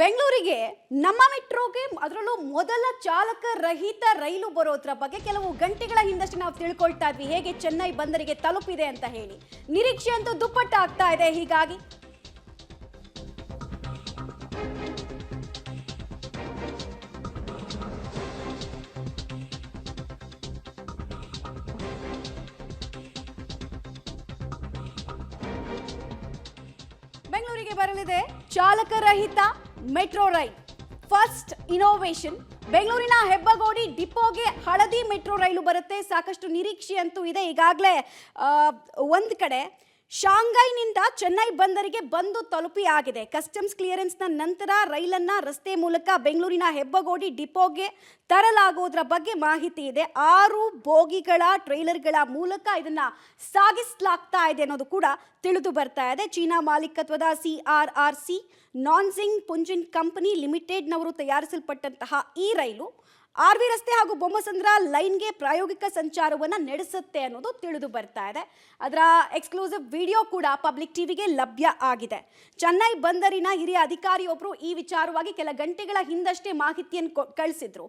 ಬೆಂಗಳೂರಿಗೆ ನಮ್ಮ ಮೆಟ್ರೋಗೆ ಅದರಲ್ಲೂ ಮೊದಲ ಚಾಲಕ ರಹಿತ ರೈಲು ಬರೋದ್ರ ಬಗ್ಗೆ ಕೆಲವು ಗಂಟೆಗಳ ಹಿಂದಷ್ಟೇ ನಾವು ತಿಳ್ಕೊಳ್ತಾ ಇದ್ವಿ ಹೇಗೆ ಚೆನ್ನೈ ಬಂದರಿಗೆ ತಲುಪಿದೆ ಅಂತ ಹೇಳಿ. ನಿರೀಕ್ಷೆ ಅಂತೂ ದುಪ್ಪಟ್ಟಾಗ್ತಾ ಇದೆ. ಹೀಗಾಗಿ ಬೆಂಗಳೂರಿಗೆ ಬರಲಿದೆ ಚಾಲಕ ರಹಿತ ಮೆಟ್ರೋ ರೈಲ್. First innovation. ಬೆಂಗಳೂರಿನ ಹೆಬ್ಬಗೋಡಿ ಡಿಪೋಗೆ ಹಳದಿ ಮೆಟ್ರೋ ರೈಲು ಬರುತ್ತೆ. ಸಾಕಷ್ಟು ನಿರೀಕ್ಷೆ ಅಂತೂ ಇದೆ. ಈಗಾಗಲೇ ಒಂದು ಕಡೆ ಶಾಂಘೈನಿಂದ ಚೆನ್ನೈ ಬಂದರಿಗೆ ಬಂದು ತಲುಪಿ ಆಗಿದೆ. ಕಸ್ಟಮ್ಸ್ ಕ್ಲಿಯರೆನ್ಸ್ನ ನಂತರ ರೈಲನ್ನು ರಸ್ತೆ ಮೂಲಕ ಬೆಂಗಳೂರಿನ ಹೆಬ್ಬಗೋಡಿ ಡಿಪೋಗೆ ತರಲಾಗೋದ್ರ ಬಗ್ಗೆ ಮಾಹಿತಿ ಇದೆ. 6 ಬೋಗಿಗಳ ಟ್ರೈಲರ್ಗಳ ಮೂಲಕ ಇದನ್ನ ಸಾಗಿಸಲಾಗ್ತಾ ಇದೆ ಅನ್ನೋದು ಕೂಡ ತಿಳಿದು ಬರ್ತಾ ಇದೆ. ಚೀನಾ ಮಾಲೀಕತ್ವದ CRRC ನಾನ್ಸಿಂಗ್ ಪುಂಜಿನ್ ಕಂಪನಿ ಲಿಮಿಟೆಡ್ನವರು ತಯಾರಿಸಲ್ಪಟ್ಟಂತಹ ಈ ರೈಲು RV ರಸ್ತೆ ಹಾಗೂ ಬೊಮ್ಮಸಂದ್ರ ಲೈನ್ಗೆ ಪ್ರಾಯೋಗಿಕ ಸಂಚಾರವನ್ನು ನಡೆಸುತ್ತೆ ಅನ್ನೋದು ತಿಳಿದು ಬರ್ತಾ ಇದೆ. ಅದರ ಎಕ್ಸ್ಕ್ಲೂಸಿವ್ ವಿಡಿಯೋ ಕೂಡ ಪಬ್ಲಿಕ್ ಟಿವಿಗೆ ಲಭ್ಯ ಆಗಿದೆ. ಚೆನ್ನೈ ಬಂದರಿನ ಹಿರಿಯ ಅಧಿಕಾರಿಯೊಬ್ಬರು ಈ ವಿಚಾರವಾಗಿ ಕೆಲ ಗಂಟೆಗಳ ಹಿಂದಷ್ಟೇ ಮಾಹಿತಿಯನ್ನು ಕಳಿಸಿದ್ರು.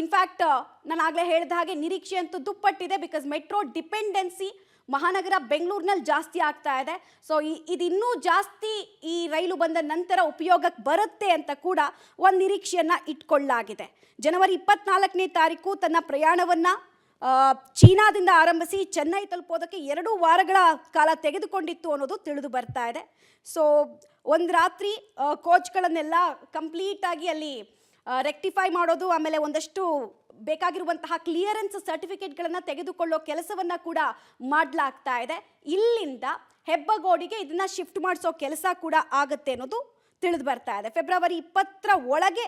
ಇನ್ಫ್ಯಾಕ್ಟ್ ನಾನು ಆಗಲೇ ಹೇಳಿದ ಹಾಗೆ ನಿರೀಕ್ಷೆ ಅಂತೂ ದುಪ್ಪಟ್ಟಿದೆ. ಬಿಕಾಸ್ ಮೆಟ್ರೋ ಡಿಪೆಂಡೆನ್ಸಿ ಮಹಾನಗರ ಬೆಂಗಳೂರಿನಲ್ಲಿ ಜಾಸ್ತಿ ಆಗ್ತಾ ಇದೆ. ಸೊ ಇದಿನ್ನೂ ಜಾಸ್ತಿ ಈ ರೈಲು ಬಂದ ನಂತರ ಉಪಯೋಗಕ್ಕೆ ಬರುತ್ತೆ ಅಂತ ಕೂಡ ಒಂದು ನಿರೀಕ್ಷೆಯನ್ನು ಇಟ್ಕೊಳ್ಳಲಾಗಿದೆ. ಜನವರಿ 24ನೇ ತಾರೀಕು ತನ್ನ ಪ್ರಯಾಣವನ್ನು ಚೀನಾದಿಂದ ಆರಂಭಿಸಿ ಚೆನ್ನೈ ತಲುಪೋದಕ್ಕೆ 2 ವಾರಗಳ ಕಾಲ ತೆಗೆದುಕೊಂಡಿತ್ತು ಅನ್ನೋದು ತಿಳಿದು ಬರ್ತಾ ಇದೆ. ಸೊ ಒಂದು ರಾತ್ರಿ ಕೋಚ್ಗಳನ್ನೆಲ್ಲ ಕಂಪ್ಲೀಟಾಗಿ ಅಲ್ಲಿ ರೆಕ್ಟಿಫೈ ಮಾಡೋದು, ಆಮೇಲೆ ಒಂದಷ್ಟು ಬೇಕಾಗಿರುವಂತಹ ಕ್ಲಿಯರೆನ್ಸ್ ಸರ್ಟಿಫಿಕೇಟ್ಗಳನ್ನು ತೆಗೆದುಕೊಳ್ಳೋ ಕೆಲಸವನ್ನು ಕೂಡ ಮಾಡಲಾಗ್ತಾ ಇದೆ. ಇಲ್ಲಿಂದ ಹೆಬ್ಬಗೋಡಿಗೆ ಇದನ್ನ ಶಿಫ್ಟ್ ಮಾಡಿಸೋ ಕೆಲಸ ಕೂಡ ಆಗುತ್ತೆ ಅನ್ನೋದು ತಿಳಿದು ಬರ್ತಾ ಇದೆ. ಫೆಬ್ರವರಿ 20ರ ಒಳಗೆ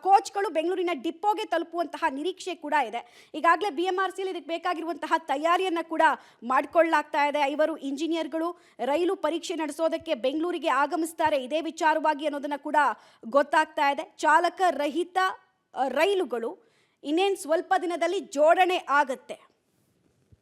ಕೋಚ್ಗಳು ಬೆಂಗಳೂರಿನ ಡಿಪೋಗೆ ತಲುಪುವಂತಹ ನಿರೀಕ್ಷೆ ಕೂಡ ಇದೆ. ಈಗಾಗಲೇ BMRCಯಲ್ಲಿ ಇದಕ್ಕೆ ಬೇಕಾಗಿರುವಂತಹ ತಯಾರಿಯನ್ನು ಕೂಡ ಮಾಡಿಕೊಳ್ಳಲಾಗ್ತಾ ಇದೆ. 5 ಇಂಜಿನಿಯರ್ಗಳು ರೈಲು ಪರೀಕ್ಷೆ ನಡೆಸೋದಕ್ಕೆ ಬೆಂಗಳೂರಿಗೆ ಆಗಮಿಸ್ತಾರೆ ಇದೇ ವಿಚಾರವಾಗಿ ಅನ್ನೋದನ್ನು ಕೂಡ ಗೊತ್ತಾಗ್ತಾ ಇದೆ. ಚಾಲಕ ರಹಿತ ರೈಲುಗಳು ಇನ್ನೇನು ಸ್ವಲ್ಪ ದಿನದಲ್ಲಿ ಜೋಡಣೆ ಆಗುತ್ತೆ.